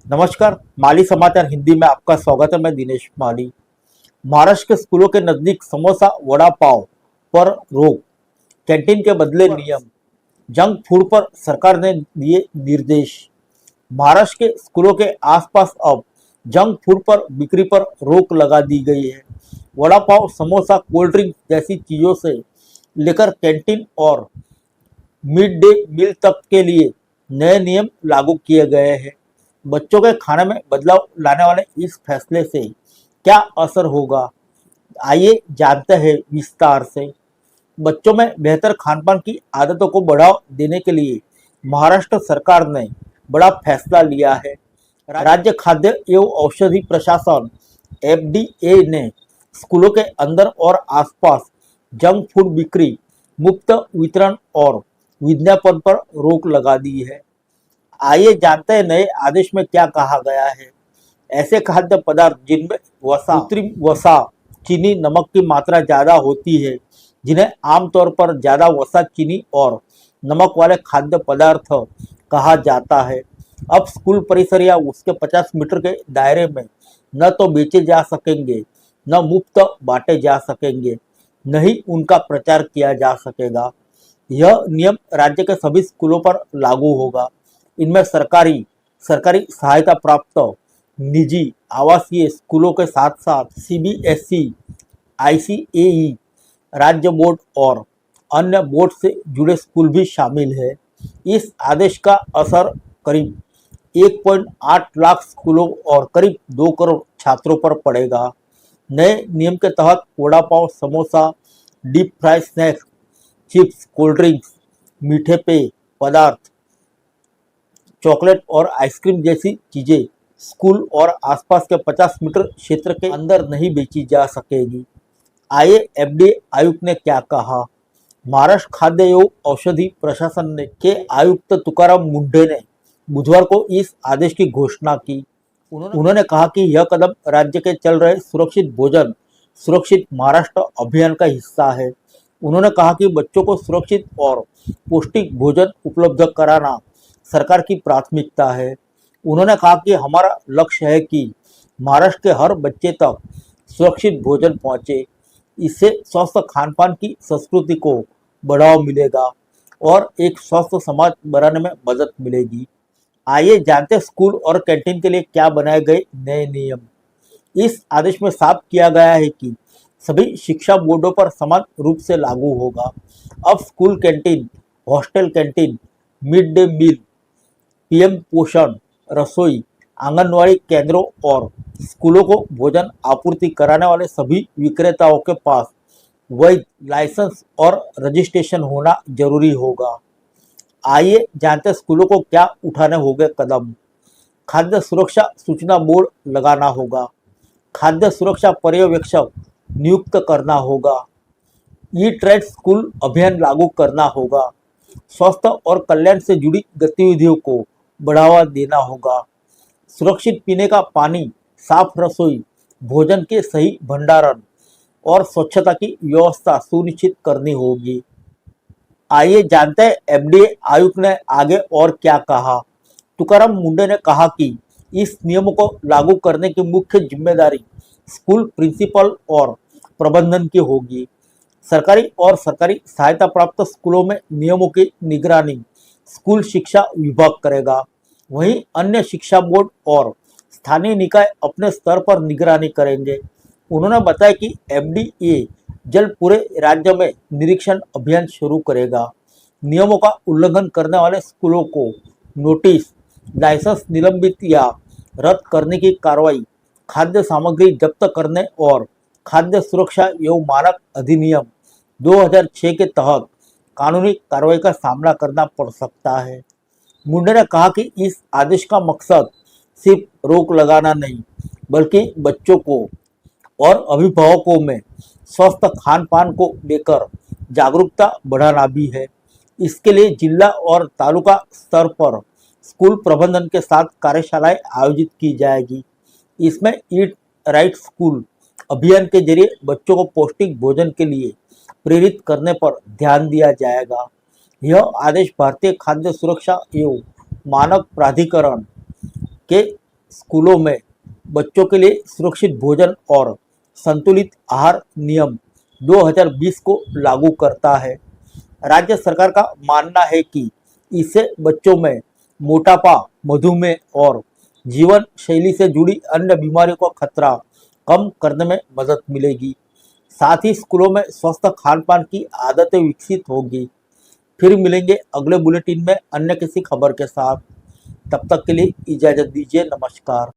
नमस्कार। माली समाचार हिंदी में आपका स्वागत है। मैं दिनेश माली। महाराष्ट्र के स्कूलों के नजदीक समोसा वड़ा पाव पर रोक, कैंटीन के बदले नियम, जंक फूड पर सरकार ने दिए निर्देश। महाराष्ट्र के स्कूलों के आसपास अब जंक फूड पर बिक्री पर रोक लगा दी गई है। वड़ा पाव, समोसा, कोल्ड ड्रिंक जैसी चीजों से लेकर कैंटीन और मिड डे मील तक के लिए नए नियम लागू किए गए हैं। बच्चों के खाने में बदलाव लाने वाले इस फैसले से क्या असर होगा, आइए जानते हैं विस्तार से। बच्चों में बेहतर खान-पान की आदतों को बढ़ावा देने के लिए महाराष्ट्र सरकार ने बड़ा फैसला लिया है। राज्य खाद्य एवं औषधि प्रशासन एफडीए ने स्कूलों के अंदर और आसपास जंक फूड बिक्री, मुफ्त वितरण और विज्ञापन पर रोक लगा दी है। आइए जानते हैं नए आदेश में क्या कहा गया है। ऐसे खाद्य पदार्थ जिनमें वसा, कृत्रिम वसा, चीनी, नमक की मात्रा ज़्यादा होती है, जिन्हें आमतौर पर ज़्यादा वसा, चीनी और नमक वाले खाद्य पदार्थ कहा जाता है, अब स्कूल परिसर या उसके 50 मीटर के दायरे में न तो बेचे जा सकेंगे, न मुफ्त बांटे जा सकेंगे, न ही उनका प्रचार किया जा सकेगा। यह नियम राज्य के सभी स्कूलों पर लागू होगा। इनमें सरकारी सरकारी सहायता प्राप्त निजी आवासीय स्कूलों के साथ साथ सीबीएसई, आईसीएई, राज्य बोर्ड और अन्य बोर्ड से जुड़े स्कूल भी शामिल है। इस आदेश का असर करीब 1.8 लाख स्कूलों और करीब 2 करोड़ छात्रों पर पड़ेगा। नए नियम के तहत vada pav, samosa, deep fry snacks, chips, cold drinks, मीठे पेय पदार्थ, चॉकलेट और आइसक्रीम जैसी चीजें स्कूल और आसपास के 50 मीटर क्षेत्र के अंदर नहीं बेची जा सकेगी। आइए एफडीए आयुक्त ने क्या कहा। महाराष्ट्र खाद्य एवं औषधि प्रशासन ने के आयुक्त तुकाराम मुंढे ने बुधवार को इस आदेश की घोषणा की। उन्होंने कहा कि यह कदम राज्य के चल रहे सुरक्षित भोजन, सुरक्षित महाराष्ट्र अभियान का हिस्सा है। उन्होंने कहा कि बच्चों को सुरक्षित और पौष्टिक भोजन उपलब्ध कराना सरकार की प्राथमिकता है। उन्होंने कहा कि हमारा लक्ष्य है कि महाराष्ट्र के हर बच्चे तक सुरक्षित भोजन पहुंचे। इससे स्वस्थ खान-पान की संस्कृति को बढ़ावा मिलेगा और एक स्वस्थ समाज बनाने में मदद मिलेगी। आइए जानते हैं स्कूल और कैंटीन के लिए क्या बनाए गए नए नियम। इस आदेश में साफ किया गया है कि सभी शिक्षा बोर्डों पर समान रूप से लागू होगा। अब school canteen, hostel canteen, mid day meal, PM पोषण रसोई, आंगनवाड़ी केंद्रों और स्कूलों को भोजन आपूर्ति कराने वाले सभी विक्रेताओं के पास वैध लाइसेंस और रजिस्ट्रेशन होना जरूरी होगा। आइए जानते हैं स्कूलों को क्या उठाने होंगे कदम। खाद्य सुरक्षा सूचना बोर्ड लगाना होगा। खाद्य सुरक्षा पर्यवेक्षक नियुक्त करना होगा। ईट राइट स्कूल अभियान लागू करना होगा। स्वास्थ्य और कल्याण से जुड़ी गतिविधियों को बढ़ावा देना होगा। सुरक्षित पीने का पानी, साफ रसोई, भोजन के सही भंडारण और स्वच्छता की व्यवस्था सुनिश्चित करनी होगी। आइए जानते हैं एफडीए आयुक्त ने आगे और क्या कहा। तुकाराम मुंडे ने कहा कि इस नियम को लागू करने की मुख्य जिम्मेदारी स्कूल प्रिंसिपल और प्रबंधन की होगी। सरकारी और सरकारी सहायता प्राप्त स्कूलों में नियमों की निगरानी स्कूल शिक्षा विभाग करेगा। वहीं अन्य शिक्षा बोर्ड और स्थानीय निकाय अपने स्तर पर निगरानी करेंगे। उन्होंने बताया कि एफडीए जल्द पूरे राज्य में निरीक्षण अभियान शुरू करेगा। नियमों का उल्लंघन करने वाले स्कूलों को नोटिस, लाइसेंस निलंबित या रद्द करने की कार्रवाई, खाद्य सामग्री जब्त करने और खाद्य सुरक्षा एवं मानक अधिनियम 2006 के तहत कानूनी कार्रवाई का सामना करना पड़ सकता है। मुंडे ने कहा कि इस आदेश का मकसद सिर्फ रोक लगाना नहीं, बल्कि बच्चों को और अभिभावकों में स्वस्थ खान पान को लेकर जागरूकता बढ़ाना भी है। इसके लिए जिला और तालुका स्तर पर स्कूल प्रबंधन के साथ कार्यशालाएं आयोजित की जाएगी। इसमें ईट राइट स्कूल अभियान के जरिए बच्चों को पौष्टिक भोजन के लिए प्रेरित करने पर ध्यान दिया जाएगा। यह आदेश भारतीय खाद्य सुरक्षा एवं मानक प्राधिकरण के स्कूलों में बच्चों के लिए सुरक्षित भोजन और संतुलित आहार नियम 2020 को लागू करता है। राज्य सरकार का मानना है कि इससे बच्चों में मोटापा, मधुमेह और जीवन शैली से जुड़ी अन्य बीमारियों का खतरा कम करने में मदद मिलेगी। साथ ही स्कूलों में स्वस्थ खान पान की आदतें विकसित होगी। फिर मिलेंगे अगले बुलेटिन में अन्य किसी खबर के साथ। तब तक के लिए इजाजत दीजिए। नमस्कार।